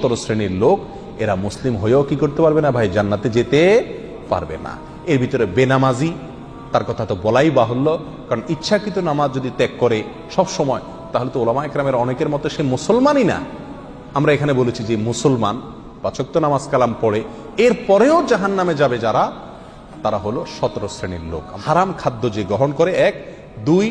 17 শ্রেণীর লোক, এরা মুসলিম হয়েও কি করতে পারবে না ভাই? জান্নাতে যেতে পারবে না। এর ভিতরে বেনামাজি, তার কথা তো বলাই বাহুল্য, কারণ ইচ্ছাকৃত নামাজ যদি ত্যাগ করে সব সময়, তাহলে তো ওলামা একরামের অনেকের মতে সে মুসলমানই না। আমরা এখানে বলেছি যে মুসলমান 5 ওয়াক্ত নামাজ কালাম পড়ে এরপরেও জাহান্নামে যাবে যারা, তারা হলো 17 শ্রেণীর লোক। হারাম খাদ্য যে গ্রহণ করে, 1, 2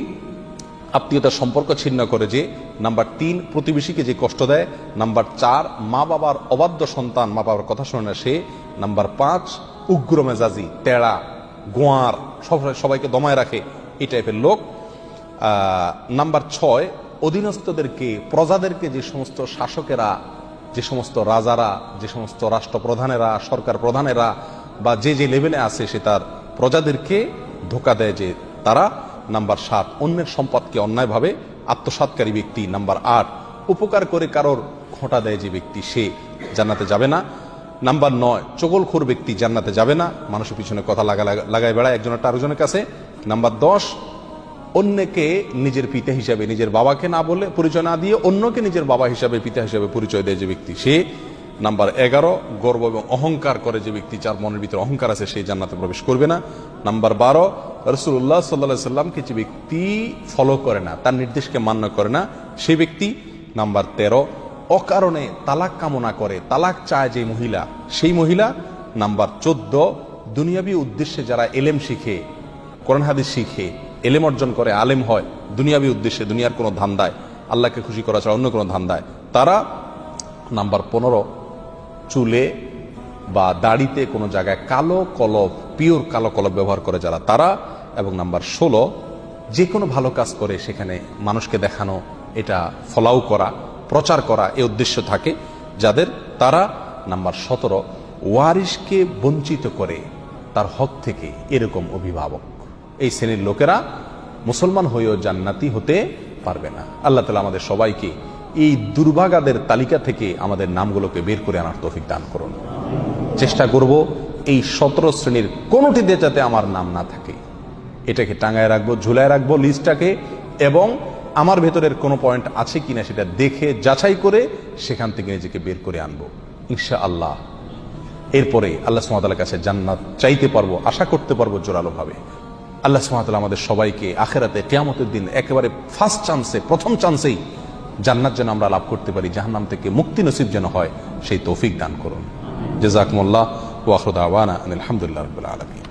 আত্মীয়তার সম্পর্ক ছিন্ন করে যে, নাম্বার 3 প্রতিবেশীকে যে কষ্ট দেয়, নাম্বার 4 মা বাবার অবাধ্য সন্তান, মা বাবার কথা শোনে না সে, নাম্বার 5 উগ্র মেজাজি, তেড়া, গোয়ার, সবাইকে দমায় রাখে, এই টাইপের লোক। নাম্বার 6 অধীনস্থদেরকে, প্রজাদেরকে, যে সমস্ত শাসকেরা, যে সমস্ত রাজারা, যে সমস্ত রাষ্ট্রপ্রধানেরা, সরকার প্রধানেরা বা যে যে লেভেলে আছে সে তার প্রজাদেরকে ধোঁকা দেয় যে তারা। নাম্বার 7 অন্যের সম্পদকে অন্যায়ভাবে আত্মসাৎকারী ব্যক্তি। নাম্বার 8 উপকার করে কারোর খোঁটা দেয় যে ব্যক্তি, সে জান্নাতে যাবে না। নাম্বার 9 চগলখোর ব্যক্তি জান্নাতে যাবে না, মানুষের পিছনে কথা লাগায় বেড়ায় একজনের আরেকজনের কাছে। নাম্বার 10 অন্যকে নিজের পিতা হিসাবে, নিজের বাবাকে না বলে পরিচয় না দিয়ে অন্যকে নিজের বাবা হিসাবে, পিতা হিসাবে পরিচয় দেয় যে ব্যক্তি, সে। নাম্বার 11 গর্ব এবং অহংকার করে যে ব্যক্তি, যার মনের ভিতরে অহংকার আছে, সেই জান্নাতে প্রবেশ করবে না। নাম্বার 12 রাসূলুল্লাহ সাল্লাল্লাহু আলাইহি সাল্লামকে যে ব্যক্তি ফলো করে না, তার নির্দেশকে মান্য করে না, সেই ব্যক্তি। নাম্বার 13 অকারণে তালাক কামনা করে, তালাক চায় যে মহিলা, সেই মহিলা। নাম্বার 14 দুনিয়াবি উদ্দেশ্যে যারা এলেম শিখে, কোরআন হাদিস শিখে, এলেম অর্জন করে, আলেম হয় দুনিয়াবি উদ্দেশ্যে, দুনিয়ার কোনো ধান্দায়, আল্লাহকে খুশি করা ছাড়া অন্য কোনো ধান্দায়, তারা। নাম্বার 15 চুলে বা দাড়িতে কোনো জায়গায় কালো কলব, পিওর কালো কলব ব্যবহার করে যারা, তারা। এবং নাম্বার 16 যে কোনো ভালো কাজ করে সেখানে মানুষকে দেখানো, এটা ফলাও করা, প্রচার করা, এই উদ্দেশ্য থাকে যাদের, তারা। নাম্বার 17 ওয়ারিশকে বঞ্চিত করে তার হক থেকে, এরকম অভিভাবক। এই শ্রেণীর লোকেরা মুসলমান হয়েও জান্নাতি হতে পারবে না। আল্লাহ তাআলা আমাদের সবাইকে এই দুর্ভাগাদের তালিকা থেকে আমাদের নামগুলোকে বের করে আনার তৌফিক দান করুন। চেষ্টা করব এই 17 শ্রেণীর কোনোটিতে যাতে আমার নাম না থাকে, এটাকে টাঙায় রাখবো, ঝুলায় রাখবো লিস্টটাকে, এবং আমার ভেতরের কোনো পয়েন্ট আছে কিনা সেটা দেখে যাচাই করে সেখান থেকে নিজেকে বের করে আনবো ইনশাআল্লাহ। এরপরে আল্লাহ সুবহানাহু ওয়া তাআলার কাছে জান্নাত চাইতে পারবো, আশা করতে পারবো জোরালোভাবে। আল্লাহ সুবহানাহু ওয়া তাআলা আমাদের সবাইকে আখিরাতে কিয়ামতের দিন একেবারে ফার্স্ট চান্সে, প্রথম চান্সেই জান্নাত যেন আমরা লাভ করতে পারি, জাহান্নাম থেকে মুক্তি নসিব যেন হয়, সেই তৌফিক দান করুন। জাযাকুমুল্লাহ ওয়া আখিরু দাওয়ানা আলহামদুলিল্লাহি রাব্বিল আলামিন।